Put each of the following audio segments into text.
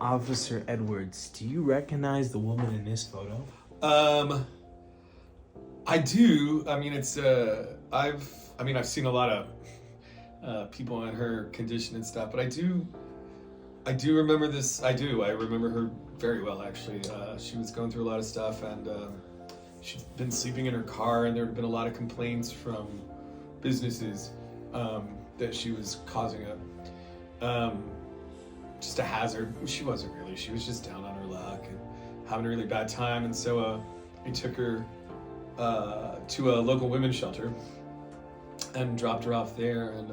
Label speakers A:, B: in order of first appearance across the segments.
A: Officer Edwards, do you recognize the woman in this photo?
B: I do. I mean, I've seen a lot of people in her condition and stuff, but I do remember this. I remember her very well, actually. She was going through a lot of stuff, and she'd been sleeping in her car, and there had been a lot of complaints from businesses that she was causing just a hazard. She wasn't really. She was just down on her luck and having a really bad time, and so I took her to a local women's shelter and dropped her off there, and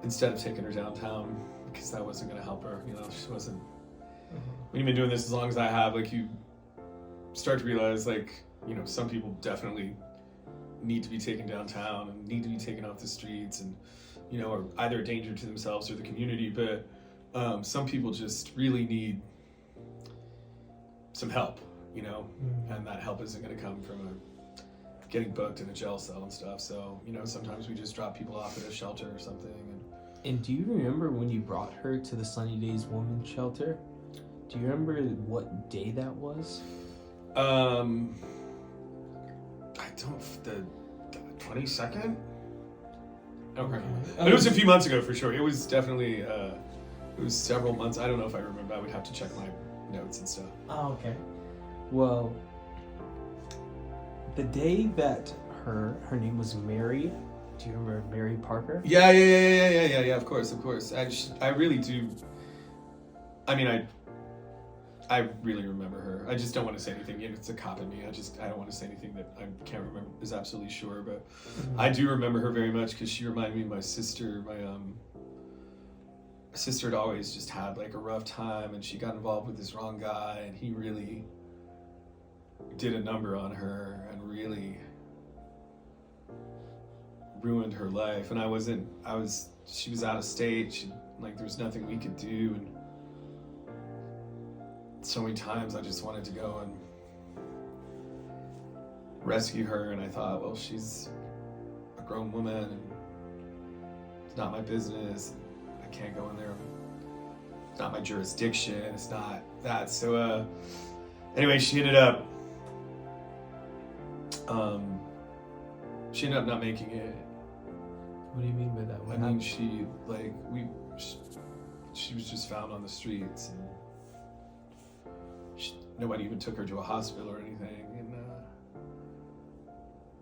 B: instead of taking her downtown, because that wasn't going to help her. She wasn't. When you've been doing this as long as I have, like, you start to realize, like, some people definitely need to be taken downtown and need to be taken off the streets, and are either a danger to themselves or the community. But some people just really need some help, and that help isn't going to come from getting booked in a jail cell and stuff. So, sometimes we just drop people off at a shelter or something.
A: And do you remember when you brought her to the Sunny Days Women's Shelter? Do you remember what day that was?
B: I don't, the 22nd? Okay. But it was a few months ago for sure. It was definitely, it was several months. I don't know if I remember. I would have to check my notes and stuff.
A: Oh, okay. Well, the day that her name was Mary. Do you remember Mary Parker?
B: Yeah, of course. I really do. I mean, I really remember her. I just don't want to say anything. It's a cop in me. I don't want to say anything that I can't remember, is absolutely sure. But I do remember her very much because she reminded me of my sister. My sister had always just had like a rough time, and she got involved with this wrong guy, and he really did a number on her and really ruined her life. And she was out of state. There was nothing we could do, and so many times I just wanted to go and rescue her, and I thought, well, she's a grown woman and it's not my business. I can't go in there. It's not my jurisdiction. It's not that. So anyway, she ended up not making it.
A: What do you mean by that?
B: I mean, she was just found on the streets, and nobody even took her to a hospital or anything. And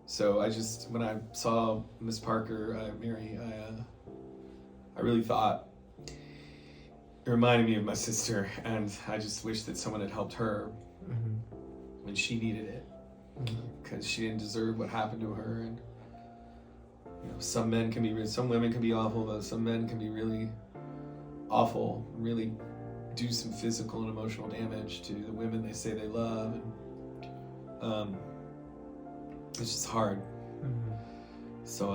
B: so when I saw Miss Parker, Mary, I really thought it reminded me of my sister, and I just wish that someone had helped her when she needed it, because she didn't deserve what happened to her. And some women can be awful, but some men can be really awful, really do some physical and emotional damage to the women they say they love, and it's just hard. So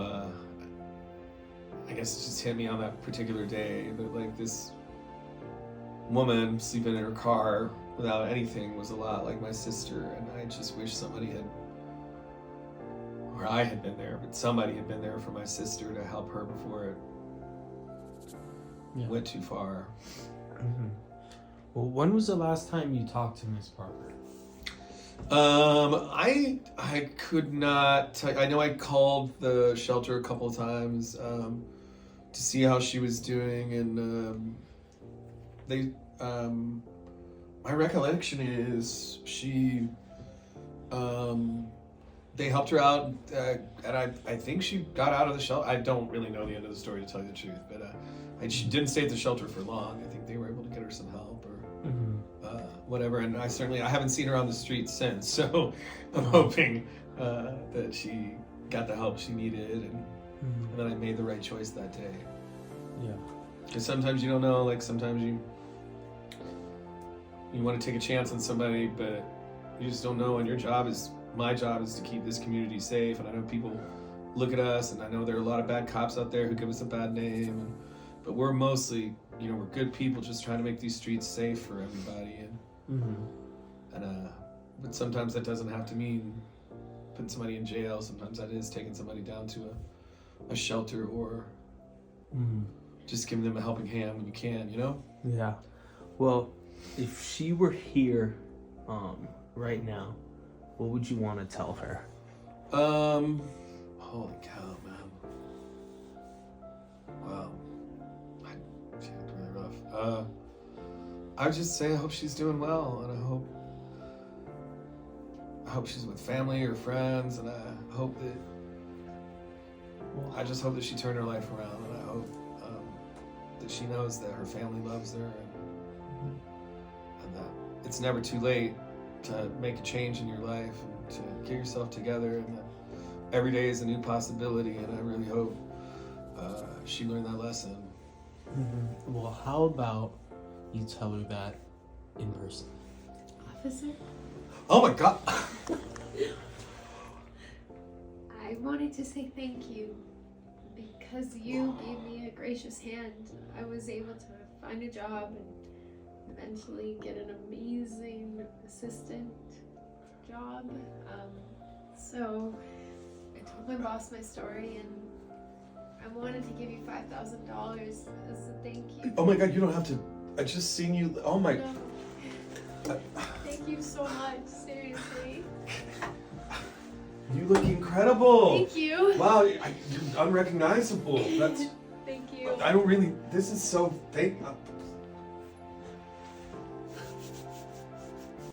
B: I guess it just hit me on that particular day that this woman sleeping in her car without anything was a lot like my sister, and I just wish I had been there, but somebody had been there for my sister to help her before it went too far.
A: Well, when was the last time you talked to Miss Parker?
B: I could not tell you. I know I called the shelter a couple of times to see how she was doing, and my recollection is they helped her out, and I think she got out of the shelter. I don't really know the end of the story, to tell you the truth, but she didn't stay at the shelter for long. I think they were able to get her some help or whatever. And I haven't seen her on the street since. So I'm hoping that she got the help she needed, and that I made the right choice that day.
A: Yeah.
B: Because sometimes you don't know. Like, sometimes you want to take a chance on somebody, but you just don't know. And my job is to keep this community safe. And I know people look at us, and I know there are a lot of bad cops out there who give us a bad name, but we're mostly, we're good people just trying to make these streets safe for everybody. And but sometimes that doesn't have to mean putting somebody in jail. Sometimes that is taking somebody down to a shelter, or just giving them a helping hand when you can,
A: Yeah. Well, if she were here, right now, what would you want to tell her?
B: Holy cow, man. Wow. She looked really rough. I would just say I hope she's doing well, and I hope she's with family or friends, and I just hope that she turned her life around, and I hope that she knows that her family loves her, and that it's never too late to make a change in your life and to get yourself together, and that every day is a new possibility, and I really hope she learned that lesson.
A: Well, how about you tell her that in person?
C: Officer,
B: Oh my God!
C: I wanted to say thank you. Because you gave me a gracious hand, I was able to find a job and eventually get an amazing assistant job. So I told my boss my story, and I wanted to give you $5,000 as a thank you.
B: Oh my God, you don't have to. I just seen you. Oh my.
C: No. Thank you so much, seriously.
B: You look incredible.
C: Thank you.
B: Wow, you're unrecognizable. That's.
C: Thank you.
B: I don't really. This is so.